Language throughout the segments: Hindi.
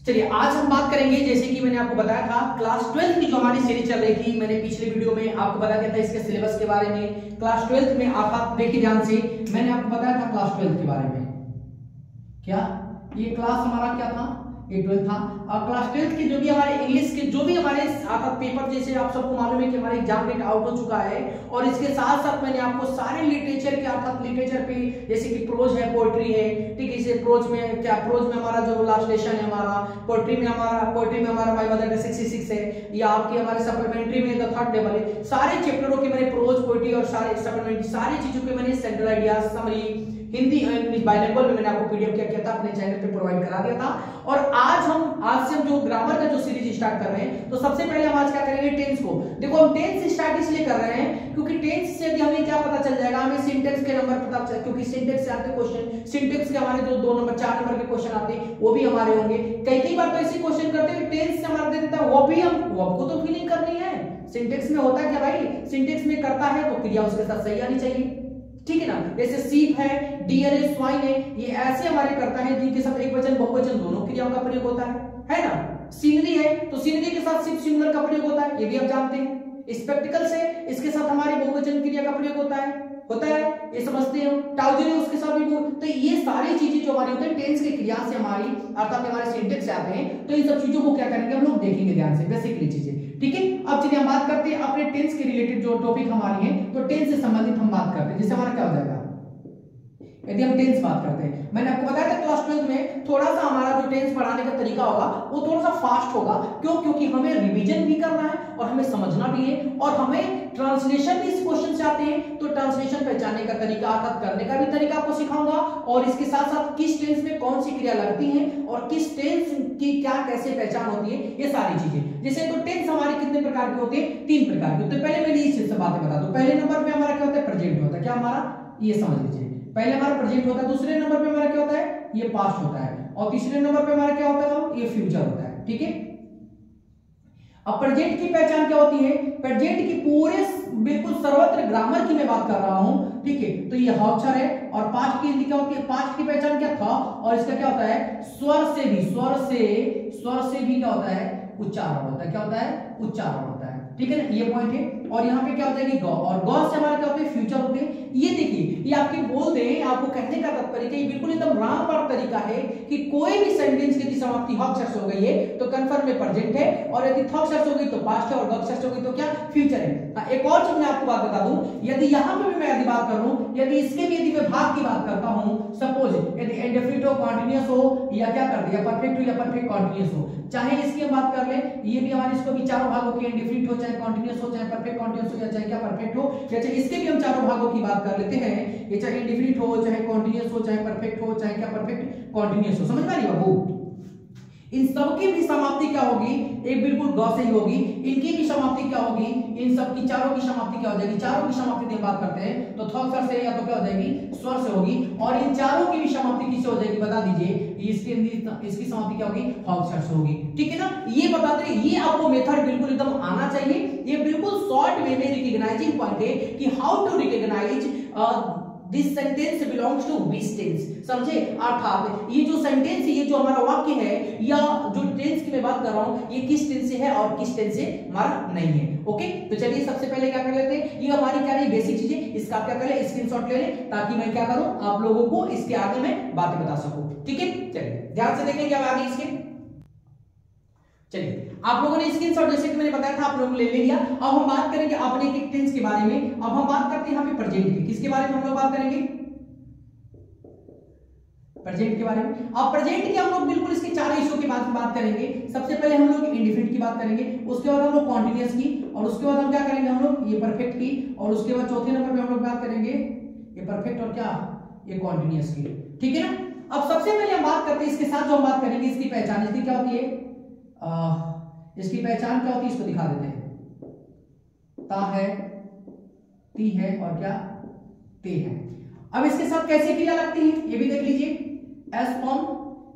चलिए आज हम बात करेंगे, जैसे कि मैंने आपको बताया था क्लास 12 की जो हमारी सीरीज चल रही थी, मैंने पिछले वीडियो में आपको बता दिया था इसके सिलेबस के बारे में। क्लास 12 में आप देखिए ध्यान से, मैंने आपको बताया था क्लास 12 के बारे में। क्या ये क्लास हमारा क्या था? ये 12 था। और क्लास 12 के जो भी हमारे इंग्लिश के जो भी हमारे पेपर, जैसे आप सबको मालूम है कि हमारे एग्जाम डेट आउट हो चुका है, और इसके साथ साथ मैंने आपको सारे लिटरेचर के अर्थात लिटरेचर पे, जैसे कि प्रोज है, पोएट्री है, ठीक है, इसे प्रोज में क्या, प्रोज में हमारा जो लास्ट लेसन है हमारा, पोएट्री में हमारा माय मदर का 66 है, या आपके हमारे सप्लीमेंट्री में द थर्ड टेबल है। सारे चैप्टरों के मैंने प्रोज, पोएट्री और सारे सप्लीमेंट्री सारी चीजों के मैंने सेंट्रल आइडियाज, समरी, हिंदी और इंग्लिश बाइलिंगुअल में मैंने आपको पीडीएफ क्या किया था, अपने चैनल पे प्रोवाइड करा दिया था। और आज से हम जो ग्रामर का जो सीरीज स्टार्ट कर रहे हैं, तो सबसे पहले हम आज क्या करेंगे, टेंस को। देखो हम टेंस स्टार्ट इसलिए कर रहे हैं क्योंकि टेंस से हमें क्या पता चल जाएगा, हमें सिंटेक्स के नंबर पता चल, क्योंकि सिंटेक्स से आते क्वेश्चन, सिंटेक्स के हमारे जो 2 नंबर 4 नंबर के क्वेश्चन आते हैं वो भी हमारे होंगे। कई बार तो ऐसे क्वेश्चन करते हैं टेंस से हमारा दे देता है, वो भी हम आपको तो फीलिंग करनी है। सिंटेक्स में होता है क्या भाई, सिंटेक्स में करता है तो क्रिया उसके साथ सही आनी चाहिए, ठीक है ना। जैसे सीप है, डियर है, स्वाइन है, ये ऐसे हमारे करता है जिनके साथ एक वचन बहुवचन दोनों क्रियाओं का प्रयोग होता है ना। सीनरी है तो सीनरी के साथ सिर्फ सिंगुलर का प्रयोग होता है, ये भी आप जानते हैं। स्पेक्टिकल्स है, इसके साथ हमारे बहुवचन क्रिया का प्रयोग होता है, ये समझते हैं। ट्राउजर है, उसके साथ भी तो ये सारी चीजें जो हमारी होती है टेंस की क्रिया से हमारी अर्थात हमारे सिंटेक्स से आते हैं, तो इन सब चीजों को क्या करेंगे हम लोग देखेंगे ध्यान से, बेसिकली चीजें, ठीक है। अब चलिए हम बात करते हैं अपने टेंस के रिलेटेड जो टॉपिक हमारी है, तो टेंस से संबंधित हम बात करते हैं। जैसे हमारा क्या हो जाएगा, यदि हम टेंस बात करते हैं, मैंने आपको बताया था क्लास 12 में थोड़ा सा हमारा जो टेंस पढ़ाने का तरीका होगा वो थोड़ा सा फास्ट होगा। क्यों? क्योंकि हमें रिवीजन भी करना है और हमें समझना भी है, और हमें ट्रांसलेशन भी इस क्वेश्चन से आते हैं, तो ट्रांसलेशन पहचानने का तरीका अर्थात करने का भी तरीका आपको सिखाऊंगा, और इसके साथ साथ किस टेंस में कौन सी क्रिया लगती है और किस टेंस की क्या कैसे पहचान होती है, ये सारी चीजें। जैसे तो टेंस हमारे कितने प्रकार के होते हैं, 3 प्रकार के होते हैं। पहले मैं इस चीज से बातें बता दूं। पहले नंबर पे हमारा क्या होता है, प्रेजेंट होता है। क्या हमारा, ये समझ लीजिए, पहले हमारा प्रेजेंट होता है, दूसरे नंबर पे हमारा क्या होता है, ये पास्ट होता है, और तीसरे नंबर पे हमारा क्या होता है, ये फ्यूचर होता है, ठीक है। अब प्रेजेंट की पहचान क्या होती है, प्रेजेंट की पूरे बिल्कुल सर्वत्र ग्रामर की मैं बात कर रहा हूं, ठीक है। तो ये अक्षर है, और पास्ट की क्या होती है, पास्ट की पहचान क्या था, और इसका क्या होता है, स्वर से भी क्या होता है, उच्चारण होता है। क्या होता है, उच्चारण होता है, ठीक है ना, ये पॉइंट है। और यहाँ पे क्या होता है कि गौ, और गौ से हमारे क्या होते हैं, फ्यूचर होते हैं। ये देखिए, ये आपके बोल दें, आपको कहने का तात्पर्य कि बिल्कुल एकदम रामबाण तरीका है कि कोई भी सेंटेंस की समाप्ति ह अक्षर हो गई है तो कन्फर्म में प्रेजेंट है, और यदि थ अक्षर हो गई तो पास्ट है, और ग अक्षर हो गई तो क्या, फ्यूचर है। एक और चीज मैं आपको बात बता दूं, यदि यहाँ पे भी मैं यदि बात कर लूं, यदि इसके भी यदि मैं भाग की बात करता हूं, सपोज यदि इंडेफिनिट हो, कॉन्टिन्यूअस हो, या क्या कर दिया, परफेक्ट हो या परफेक्ट कॉन्टिन्यूअस हो, चाहे इसकी हम बात कर ले, ये भी हमारे इसको भी चारों भागों की, इंडेफिनिट हो, चाहे कॉन्टिन्यूअस हो, चाहे परफेक्ट कॉन्टिन्यूअस हो, या चाहे क्या परफेक्ट हो, या चाहे इसके भी हम चारों भागों की बात कर लेते हैं, ये चाहे इंडेफिनिट हो, चाहे कॉन्टिन्यूअस हो, चाहे परफेक्ट हो, चाहे क्या परफेक्ट कॉन्टिन्यूअस हो, समझ में आ रही है बाबू। इन सबकी भी समाप्ति क्या होगी, एक बिल्कुल ग से ही होगी। इनकी भी समाप्ति क्या होगी, इन सब की चारों की समाप्ति क्या हो जाएगी, चारों की समाप्ति की बात करते हैं तो थ अक्षर से या तो क्या हो जाएगी, स्वर से होगी, और इन चारों की भी समाप्ति किससे हो जाएगी, बता दीजिए, इसकी समाप्ति क्या होगी, ह अक्षर से होगी, ठीक है ना। ये बता दें, ये आपको मेथड बिल्कुल एकदम आना चाहिए। ये बिल्कुल शॉर्ट वे में रिकॉग्नाइजिंग पॉइंट है कि how to recognise this sentence belongs to which tense, समझे। अर्थात ये जो सेंटेंस है, ये जो हमारा वाक्य है, या जो टेंस की मैं बात कर रहा हूं, ये किस टेंस से है और किस टेंस से हमारा नहीं है। ओके, तो चलिए सबसे पहले क्या कर लेते हैं, ये हमारी क्या रही बेसिक चीजें, इसका क्या कर ले, स्क्रीनशॉट ले लें, ताकि मैं क्या करूं, आप लोगों को इसके आगे मैं बातें बता सकूं, ठीक है। चलिए ध्यान से देखें क्या आगे इसके। चलिए आप लोगों ने स्क्रीनशॉट जैसे कि मैंने बताया था आप लोगों ने ले लिया। अब हम बात करेंगे अपने एक टेंस के बारे में। अब हम बात करते हैं यहाँ पे प्रेजेंट की, किसके बारे में हम लोग बात करेंगे, प्रेजेंट के बारे में। अब प्रेजेंट के हम लोग बिल्कुल इसके 4 हिस्सों की बात करेंगे। सबसे पहले हम लोग इंडेफिनिट की बात करेंगे, उसके बाद हम लोग कॉन्टिन्यूअस की, और उसके बाद हम क्या करेंगे, हम लोग ये परफेक्ट की, और उसके बाद चौथे नंबर पे हम लोग बात करेंगे ये परफेक्ट और क्या, ये कॉन्टिन्यूअस की, ठीक है ना। अब सबसे पहले हम बात करते हैं इसके साथ जो हम बात करेंगे, इसकी पहचान, इसकी क्या होती है, इसकी पहचान क्या होती है, इसको दिखा देते हैं, ता है, ती है, और क्या, ते है। अब इसके साथ कैसे क्रिया लगती है ये भी देख लीजिए, एस फॉर्म,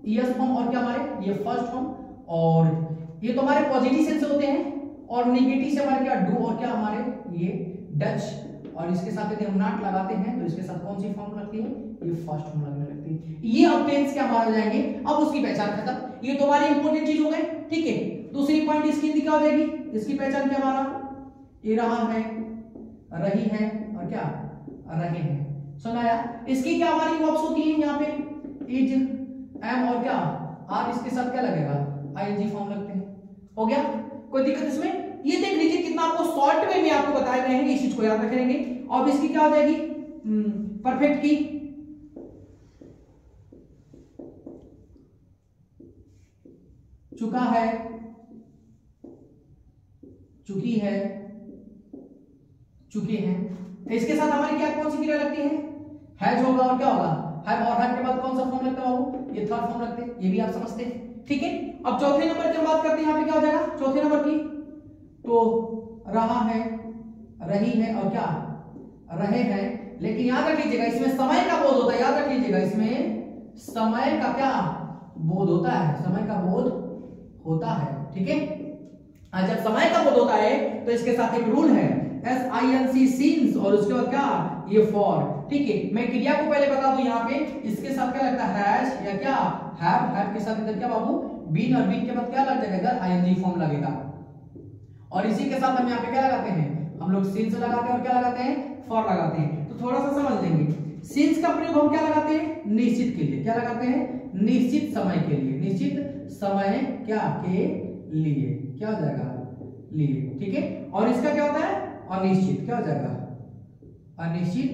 ईएस फॉर्म, और क्या हमारे ये फर्स्ट फॉर्म, और ये तो हमारे पॉजिटिव सेंस होते हैं, और नेगेटिव से हमारे क्या डू, और क्या हमारे ये डच, और इसके साथ यदि हम नॉट लगाते हैं तो इसके साथ कौन सी फॉर्म लगती है, ये फर्स्ट फॉर्म लगने लगती है। ये अब टेंस क्या हमारे हो जाएंगे। अब उसकी पहचान खत्म। ये तो हमारी इंपॉर्टेंट चीज हो गई, ठीक है। दूसरी पॉइंट इसकी क्या हो जाएगी, इसकी पहचान क्या हमारा, ये रहा है, रही है और क्या रहे हैं, सुनाया। इसकी क्या हमारी वर्ब्स होती है यहाँ पे, इज, एम और क्या आर, इसके साथ क्या लगेगा, आईएनजी फॉर्म लगते हैं। हो गया, कोई दिक्कत इसमें? ये देख लीजिए कितना आपको शॉर्ट वे में आपको बताए गए हैं, इस चीज को याद रखेंगे। अब इसकी क्या हो जाएगी, परफेक्ट की चुका है, चुकी है, चुके हैं। तो इसके साथ हमारी क्या कौन सी क्रिया लगती है, हैज होगा और क्या होगा, हैव, और हैव के बाद कौन सा फॉर्म लगता है बाबू, ये थर्ड फॉर्म लगते हैं, ये भी आप समझते हैं, ठीक है। अब चौथे नंबर की बात करते हैं, यहाँ पे क्या हो जाएगा चौथे नंबर की, तो रहा है, रही है और क्या रहे हैं। लेकिन याद रख लीजिएगा इसमें समय का बोध होता है, याद रख लीजिएगा इसमें समय का क्या बोध होता है, समय का बोध होता है, ठीक है। जब समय का बोध होता है तो इसके साथ एक रूल है, SINC सीन्स, और उसके बाद क्या ये फॉर, ठीक है। मैं क्रिया को पहले बता दूं, यहाँ पे इसके साथ क्या लगता है, हैज या क्या हैव के साथ इधर क्या बाबू बीन, और बीन के बाद क्या लग जाएगा इधर ING फॉर्म लगेगा। और इसी के साथ हम यहाँ पे क्या लगाते हैं, हम लोग सीन्स लगाते हैं और क्या लगाते हैं, फॉर लगाते हैं। तो थोड़ा सा समझ लेंगे, सीन्स का प्रयोग हम क्या लगाते हैं, निश्चित के लिए, क्या लगाते हैं, निश्चित समय के लिए, निश्चित समय क्या के लिए, क्या हो जाएगा लिए, ठीक है। और इसका क्या होता है, अनिश्चित, क्या हो जाएगा अनिश्चित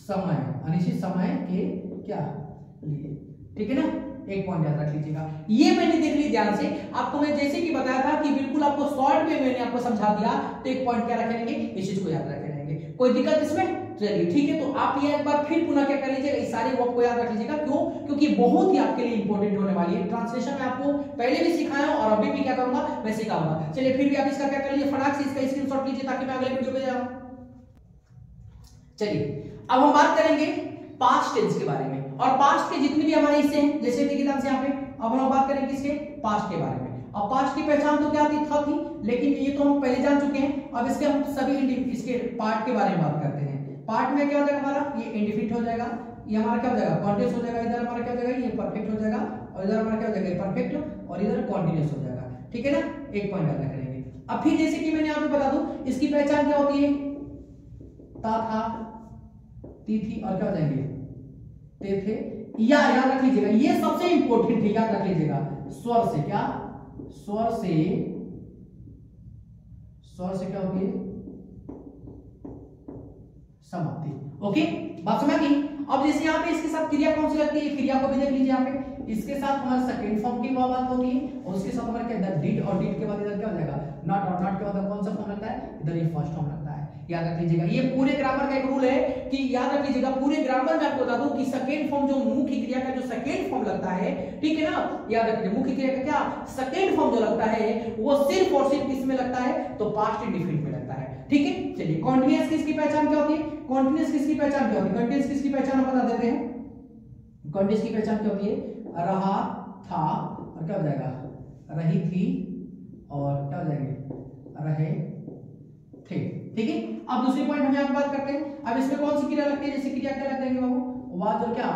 समय, अनिश्चित समय के क्या लिए, ठीक है ना। एक पॉइंट याद रख लीजिएगा, ये मैंने देख ली ध्यान से, आपको मैं जैसे कि बताया था कि बिल्कुल आपको शॉर्ट में मैंने आपको समझा दिया, तो एक पॉइंट क्या रखेंगे, इस चीज को याद रखेंगे, कोई दिक्कत इसमें, चलिए ठीक है। तो आप ये एक बार फिर पुनः क्या कर लीजिएगा, इस सारे वर्ड को याद रख लीजिएगा, क्यों, क्योंकि बहुत ही आपके लिए इंपॉर्टेंट होने वाली है। ट्रांसलेशन में आपको पहले भी सिखाया और अभी भी क्या करूंगा, मैं सिखाऊंगा। चलिए फिर भी आप इसका क्या कर लीजिए, फटाक से इसका स्क्रीनशॉट लीजिए ताकि मैं अगले वीडियो पे जाऊं। चलिए अब हम बात करेंगे पास्ट टेंस के बारे में, और पास्ट के जितने भी हमारे हिस्से हैं, जैसे देखिए ध्यान से यहाँ पे, अब हम बात करेंगे किसके, पास्ट के बारे में। अब पास्ट की पहचान तो क्या थी, लेकिन ये तो हम पहले जान चुके हैं। अब इसके हम सभी इसके पार्ट के बारे में बात करते हैं। पार्ट में क्या हो जाएगा हमारा, ये इंडिफिनिट हो जाएगा, ये हमारा क्या हो जाएगा कॉन्टिन्यूअस हो जाएगा, इधर हमारा क्या हो जाएगा, ये परफेक्ट हो जाएगा, और इधर हमारा क्या हो जाएगा परफेक्ट, और इधर कॉन्टिन्यूअस हो जाएगा, ठीक है ना। एक पॉइंट याद रखेंगे। अब फिर जैसे कि मैंने यहाँ पे बता दूं, इसकी पहचान क्या होती है, ता था, ती थी, और क्या हो जाएंगे ते थे, या याद रख लीजिएगा, ये सबसे इंपॉर्टेंट है, याद रख लीजिएगा, स्वर से क्या, स्वर से क्या होती है, समाप्ति। ओके, बात समझ गई। अब जैसे यहाँ पे इसके साथ क्रिया कौन सी लगती है, क्रिया को भी देख लीजिए यहाँ पे, इसके साथ हमारा सेकंड फॉर्म की बात होती है, और उसके साथ हमारा क्या डिड, और डिड के बाद इधर क्या हो जाएगा नॉट, और नॉट के बाद कौन सा फॉर्म लगता है, इधर ये फर्स्ट फॉर्म लगता है। याद रख लीजिएगा, ये पूरे ग्रामर का एक रूल है कि याद रख लीजिएगा, पूरे ग्रामर में आपको बता दूं कि सेकंड फॉर्म जो मुख्य क्रिया का जो सेकंड फॉर्म लगता है, ठीक है ना, याद रख लीजिए मुख्य क्रिया का क्या सेकंड फॉर्म जो लगता है वो सिर्फ और सिर्फ किसमें लगता है, तो पास्ट इंडिफिनिट में लगता है, ठीक है। चलिए कॉन्टिन्यूअस किसकी पहचान क्या होती है, कॉन्टिन्यूअस किसकी पहचान क्या होती है, कॉन्टिन्यूअस किसकी पहचान हम बता देते हैं। कॉन्टिन्यूअस की पहचान क्या होती है, रहा था, और क्या हो जाएगा रही थी, और क्या हो जाएंगे रहे थे, ठीक है। अब दूसरी पॉइंट हम यहाँ पे बात करते हैं। अब इसमें कौन सी क्रिया लगती है, जैसे क्रिया क्या लगते हैं बाबू, वाज और क्या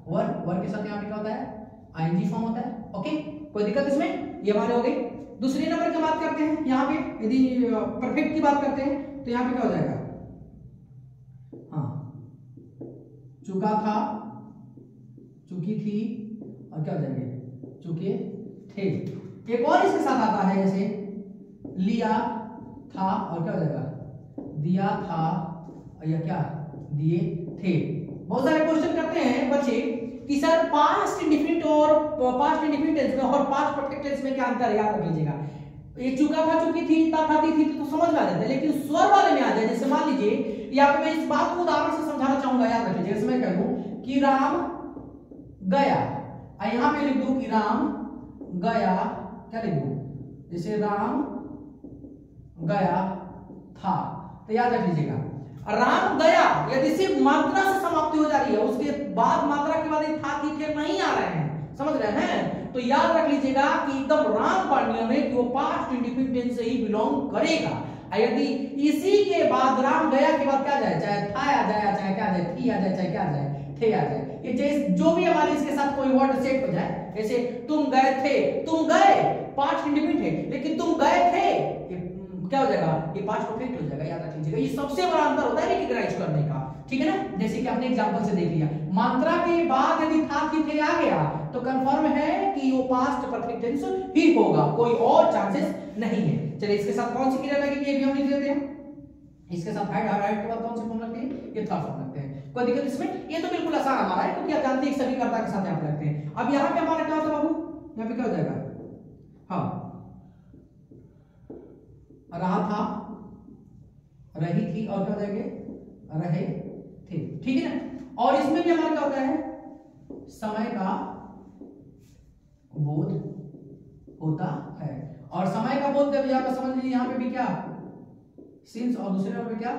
वर के साथ यहाँ पे क्या होता है, आईएनजी फॉर्म होता है। ओके, कोई दिक्कत इसमें, ये हमारे हो गए। दूसरे नंबर की बात करते हैं, यहाँ पे यदि परफेक्ट की बात करते हैं तो यहाँ पे क्या हो जाएगा, हाँ चुका था, चुकी थी, और क्या हो जाएंगे चुके थे। एक और इसके साथ आता है, जैसे लिया था, और क्या हो जाएगा दिया था, या क्या दिए थे। बहुत सारे क्वेश्चन करते हैं बच्चे कि सर पास्ट इंडिफिनिट और पास्ट इंडिफिनिट टेंस में और पास्ट परफेक्ट टेंस में क्या अंतर है, याद रख लीजिएगा। ये चुका था, चुकी थी, था, थी तो समझ में आ जाता है, लेकिन स्वर वाले में आ जाए, जैसे मान लीजिए यहाँ पे मैं इस बात को उदाहरण से समझाना चाहूंगा, याद रख लीजिए। जैसे मैं कह दूं कि राम गया, यहाँ पे लिख दूं कि राम गया, क्या लिख दूं, जैसे राम गया था, तो याद रख लीजिएगा राम गया यदि सिर्फ मात्रा से समाप्ति हो जा रही है, उसके बाद मात्रा के बाद था, थी, थे नहीं आ रहे हैं, समझ रहे हैं, तो याद रख लीजिएगा कि एकदम राम पार्टियों में कि वो पास्ट इंडिफिनिट टेंस से ही बिलोंग करेगा। यदि इसी के बाद राम गया के बाद क्या जाए, चाहे था आ जाए, चाहे क्या आ जाए, थी आ जाए, चाहे क्या आ जाए, थे आ जाए, ये जैसे जो भी हमारे इसके साथ कोई वर्ड सेट हो जाए, जैसे तुम गए थे, तुम गए पास्ट इंडेफिनिट है, लेकिन तुम गए थे ये क्या हो जाएगा, ये पास्ट परफेक्ट हो जाएगा। याद रख लीजिएगा, ये सबसे बड़ा अंतर होता है रिकॉग्नाइज करने का, ठीक है ना। जैसे कि आपने एग्जांपल से देख लिया, मात्रा के बाद यदि था कि थे आ गया तो कंफर्म है कि वो पास्ट परफेक्ट टेंस ही होगा, कोई और चांसेस नहीं है। चलिए इसके साथ कौन सी क्रिया लगेगी ये भी हम लिख देते हैं। इसके साथ हेड और हेड के बाद कौन सी फॉर्म लगती है, ये थर्ड फॉर्म लगते हैं। कोई दिक्कत इसमें, ये तो बिल्कुल आसान हमारा है क्योंकि आप जानते हैं सभी कर्ता के साथ यहाँ पे लगते हैं। अब यहाँ पे हमारा क्या होता है बाबू, यहाँ पे क्या हो जाएगा, हाँ रहा था, रही थी और क्या हो जाएंगे, रहे थे, ठीक है ना। और इसमें भी हमारा क्या होता है, समय का बोध होता है। और समय का बोध जब यहाँ पे समझ लीजिए, यहाँ पे भी क्या सिंस और दूसरे नंबर पे क्या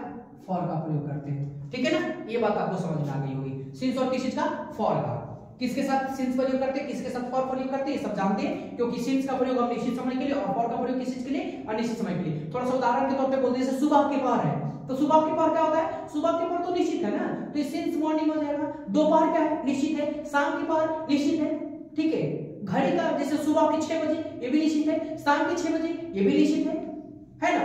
फॉर का प्रयोग करते हैं, ठीक है ना। ये बात आपको समझ में आ गई होगी, सिंस और किस चीज का, फॉर का। किसके साथ सिंस प्रयोग करते हैं, किसके साथ फॉर प्रयोग करते हैं, ये सब जानते हैं क्योंकि सिंस का प्रयोग हम निश्चित समय के लिए और फॉर का प्रयोग किस चीज के लिए, अनिश्चित समय के लिए। थोड़ा सा उदाहरण के तौर पे बोलते हैं, जैसे सुबह के पहर है तो सुबह के पहर क्या होता है, सुबह के पहर तो निश्चित है ना, तो ये सिंस मॉर्निंग हो जाएगा। दोपहर क्या है, निश्चित है। शाम के पहर निश्चित है, ठीक है। घड़ी का जैसे सुबह के 6 बजे ये भी निश्चित है, शाम के 6 बजे ये भी निश्चित है ना।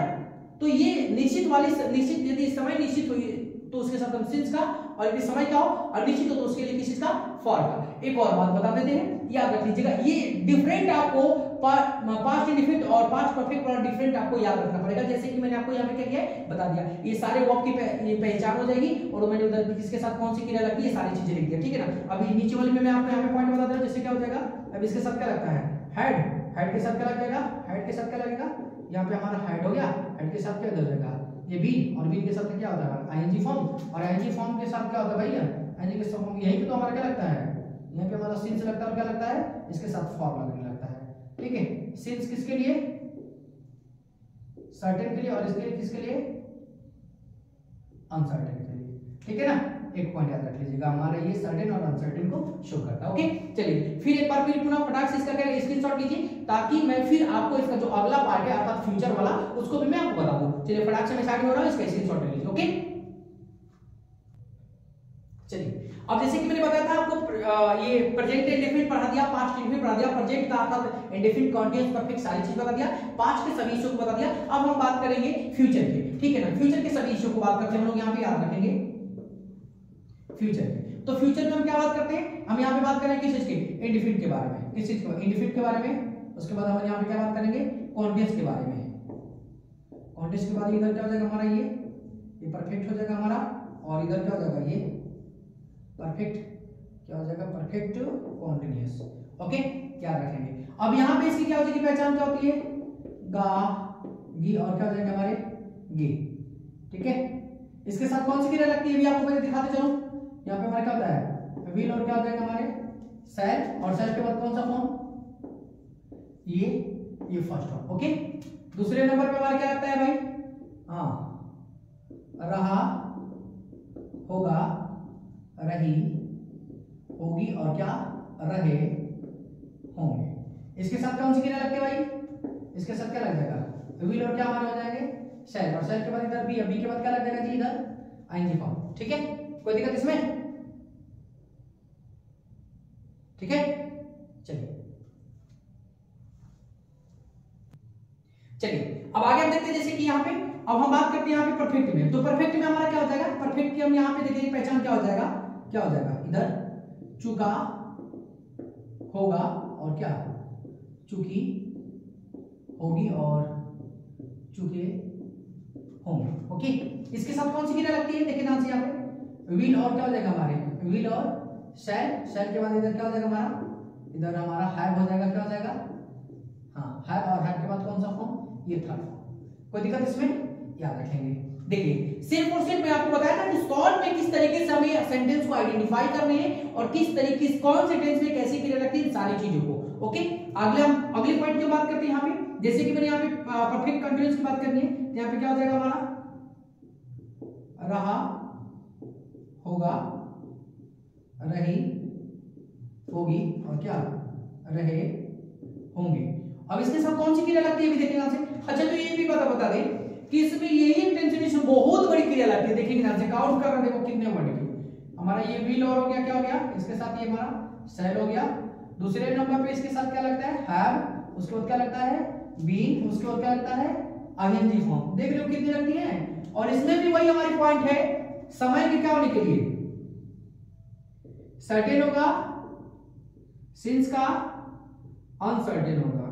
तो ये निश्चित वाली निश्चित, यदि समय निश्चित हुई तो उसके साथ हम सिंस का, और यदि समय का हो और निश्चित हो तो उसके लिए किस चीज का, फॉर का। एक और बात बता देते हैं, याद रख लीजिएगा, ये डिफरेंट आपको पास्ट इंडेफिनिट और पास्ट परफेक्ट पर डिफरेंट आपको याद रखना पड़ेगा। जैसे कि मैंने आपको यहाँ पे क्या किया है बता दिया, ये सारे वर्ब की पहचान हो जाएगी और मैंने उधर किसके साथ कौन सी क्रिया लगती है, सारी चीजें लिख दिया, ठीक है ना। अभी नीचे वाले में मैं आपको यहाँ पे पॉइंट बता दूं, जैसे क्या हो जाएगा, अब इसके साथ क्या लगता है, हेड, हेड के साथ क्या लग जाएगा, हेड के साथ क्या लगेगा, यहाँ पे हमारा हेड हो गया, हेड के साथ क्या हो जाएगा, ये बीन, और बीन के साथ क्या होता है आईएनजी फॉर्म, और आईएनजी फॉर्म के साथ क्या होता है भैया, आईएनजी के साथ यहीं पे तो हमारा क्या लगता है, यहाँ पे हमारा सिंस लगता है और क्या लगता है, इसके साथ फॉर्म लगने लगता है, ठीक है। सिंस किसके लिए, सर्टेन के लिए, और इसके लिए किसके लिए, अनसर्टेन के लिए, ठीक है ना। एक पॉइंट याद रख लीजिएगा, हमारा ये सर्टेन और अनसर्टेन को शो करता है, ओके। चलिए फिर एक बार फिर पुनः फटाक से इसका क्या स्क्रीनशॉट लीजिए, ताकि मैं फिर आपको इसका जो अगला पार्ट है अर्थात फ्यूचर वाला उसको भी मैं आपको बता दूं। चलिए फटाक से मैं स्टार्ट हो रहा हूं, इसका स्क्रीनशॉट ले लीजिए, ओके। चलिए अब जैसे कि मैंने बताया था आपको, ये प्रेजेंट इंडेफिनिट पढ़ा दिया, पास्ट इंडेफिनिट पढ़ा दिया, प्रेजेंट का अर्थात इंडेफिनिट, कॉन्टिन्यूअस, परफेक्ट सारी चीज बता दिया, पास्ट के सभी इश्यू को बता दिया। अब हम बात करेंगे फ्यूचर की, ठीक है ना। फ्यूचर के सभी इश्यू को बात करते हैं हम लोग, यहाँ पे याद रखेंगे फ्यूचर के। तो फ्यूचर में हम क्या बात करते हैं, हम यहाँ पे बात करेंगे किस चीज के, इंडेफिनिट के बारे में, किस चीज के, इंडेफिनिट के बारे में। उसके बाद हम यहाँ पे क्या बात करेंगे, कॉन्टिन्यूअस के बारे में। कॉन्टिन्यूअस के बाद इधर क्या हो जाएगा हमारा, ये परफेक्ट हो जाएगा हमारा, और इधर क्या हो जाएगा, ये परफेक्ट क्या हो जाएगा, परफेक्ट कॉन्टिन्यूअस, ओके। क्या रखेंगे, अब यहाँ पे इसकी क्या हो जाएगी पहचान, क्या होती है, गा, गी, और क्या हो जाएगा हमारे, गे, ठीक है। इसके साथ कौन सी क्रिया लगती है भी आपको पहले दिखाते चलो। यहाँ पे हमारा क्या होता है, विल, और क्या हो जाएगा हमारे, शैल, और शैल के बाद कौन सा फॉर्म, ये फर्स्ट फॉर्म, ओके। दूसरे नंबर पे हमारा क्या लगता है भाई, हाँ रहा, होगा, रही, होगी, और क्या रहे होंगे। इसके साथ कौन सी क्रिया लगती है भाई, इसके साथ क्या लग जाएगा, विल, और क्या हमारे हो जाएंगे, शैल, और शैल के बाद इधर बी, बी के बाद क्या लग जाएगा जी, इधर आईएनजी फॉर्म, ठीक है। कोई दिक्कत इसमें, ठीक है। चलिए अब आगे हम देखते हैं, जैसे कि यहाँ पे अब हम बात करते हैं यहाँ पे परफेक्ट में। तो परफेक्ट में हमारा क्या हो जाएगा, परफेक्ट की हम यहाँ पे देखेंगे पहचान क्या हो जाएगा, क्या हो जाएगा, इधर चुका, होगा, और क्या चुकी, होगी, और चुके होंगे, ओके। इसके साथ कौन सी क्रिया लगती है, देखिए ध्यान से यहाँ पे, विल, और क्या हो जाएगा हमारे, विल और शैल, शैल के बाद इधर क्या हो जाएगा हमारा, इधर हमारा हैव हो जाएगा, क्या हो जाएगा, हाँ हैव, और हैव के बाद कौन सा फॉर्म, ये थर्ड फॉर्म। कोई दिक्कत इसमें, याद रखेंगे। देखिए सिर्फ और सिर्फ मैं आपको बताया ना कि शॉर्ट में किस तरीके से हमें सेंटेंस को आइडेंटिफाई करने हैं और किस तरीके से कौन से टेंस में कैसी क्रिया लगती है, सारी चीजों को, ओके। हम अगले पॉइंट की बात करते हैं यहाँ पे, जैसे कि मैंने यहाँ पे परफेक्ट कंटीन्यूअस की बात करनी है, तो यहाँ पे क्या हो जाएगा हमारा, रहा, होगा, रही, होगी, और क्या रहे होंगे। अब इसके साथ कौन सी क्रिया लगती है, भी देखिए ध्यान से। अच्छा तो ये भी बता दें कि इसमें यही इंटेंसिफिकेशन बहुत बड़ी क्रिया लगती है, देखिए ध्यान से, काउंट कर रहे हैं, देखो कितने वर्ड की हमारा ये व्हील और हो गया, क्या हो गया इसके साथ, ये हमारा सेल हो गया। दूसरे नंबर पे इसके साथ क्या लगता है, हैव, उसके बाद क्या लगता है, बीन, उसके बाद क्या लगता है, आईएनजी फॉर्म। देख रहे हो कितनी लगती है। और इसमें भी वही हमारी पॉइंट है, समय के क्या होने के लिए, सर्टेन होगा, सिंस का अनसर्टेन होगा,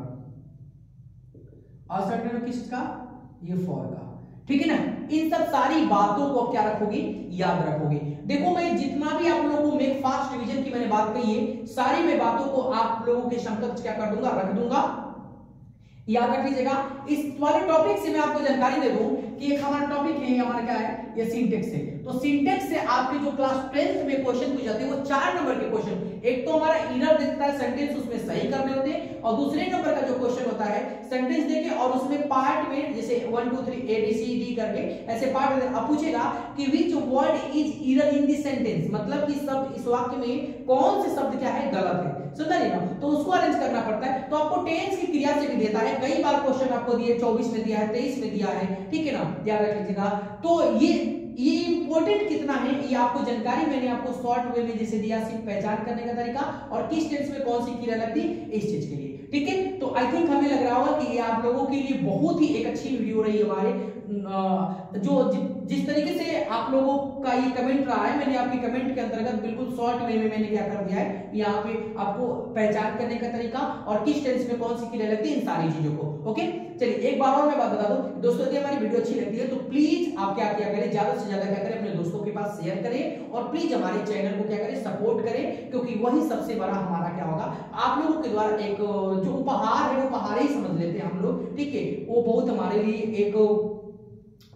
अनसर्टेन किस का, ये फॉर का, ठीक है ना। इन सब सारी बातों को आप क्या रखोगे, याद रखोगे। देखो मैं जितना भी आप लोगों को मेक फास्ट रिवीजन की मैंने बात कही है, सारी मैं बातों को आप लोगों के समकक्ष क्या कर दूंगा, रख दूंगा, याद रख लीजिएगा। इस वाले टॉपिक से मैं आपको जानकारी दे दूं कि एक हमारा टॉपिक है, हमारा क्या है, ये सिंटेक्स है। तो सिंटेक्स से आपके जो क्लास 12th में क्वेश्चन पूछे जाते हैं वो 4 नंबर के क्वेश्चन, एक तो हमारा इनर देता है सेंटेंस, उसमें सही करने होते हैं, और दूसरे नंबर का जो क्वेश्चन होता है सेंटेंस देके और उसमें पार्ट में जैसे 1 2 3 ए बी सी डी करके ऐसे पार्ट अब पूछेगा कि which word is error in this sentence, मतलब कि सब इस वाक्य में कौन से शब्द क्या है, गलत है, सुन रहे ना। तो उसको अरेंज करना पड़ता है। तो आपको टेंस की क्रिया से भी देता है, कई बार क्वेश्चन आपको दिए 24 में दिया है, 23 में दिया है, ठीक है ना, याद रख लीजिएगा। तो ये इंपॉर्टेंट कितना है ये आपको जानकारी मैंने आपको शॉर्ट वे में जैसे दिया, सिर्फ पहचान करने का तरीका और किस टेंस में कौन सी क्रिया लगती इस चीज के लिए, ठीक है। तो आई थिंक हमें लग रहा होगा कि ये आप लोगों के लिए बहुत ही एक अच्छी वीडियो रही हमारे, जो जिस तरीके से आप लोगों का ये कमेंट रहा है, मैंने आपके कमेंट के अंतर्गत बिल्कुल शॉर्ट वे में मैंने क्या कर दिया है, यहाँ पे आपको पहचान करने का तरीका और किस टेंस में कौन सी क्रिया लगती है, इन सारी चीजों को। ओके चलिए एक बार और मैं बात बता दूं दोस्तों, यदि हमारी वीडियो अच्छी लगती है तो प्लीज आप क्या करें, ज्यादा से ज्यादा क्या करें, अपने दोस्तों के पास शेयर करें और प्लीज हमारे चैनल को क्या करें, सपोर्ट करें, क्योंकि वही सबसे बड़ा हमारा क्या होगा, आप लोगों के द्वारा एक जो उपहार है, उपहार ही समझ लेते हैं हम लोग, ठीक है। वो बहुत हमारे लिए एक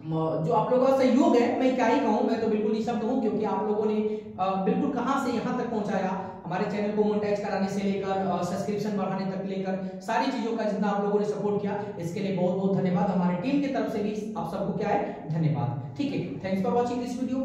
जो आप लोगों का सहयोग है, मैं क्या ही कहूं, मैं तो बिल्कुल निशब्द हूं, क्योंकि आप लोगों ने बिल्कुल कहां से यहां तक पहुंचाया, हमारे चैनल को मोनेटाइज कराने से लेकर सब्सक्रिप्शन बढ़ाने तक लेकर सारी चीजों का जितना आप लोगों ने सपोर्ट किया, इसके लिए बहुत बहुत धन्यवाद। हमारी टीम की तरफ से भी आप सबको क्या है, धन्यवाद, ठीक है। Thanks for watching this video.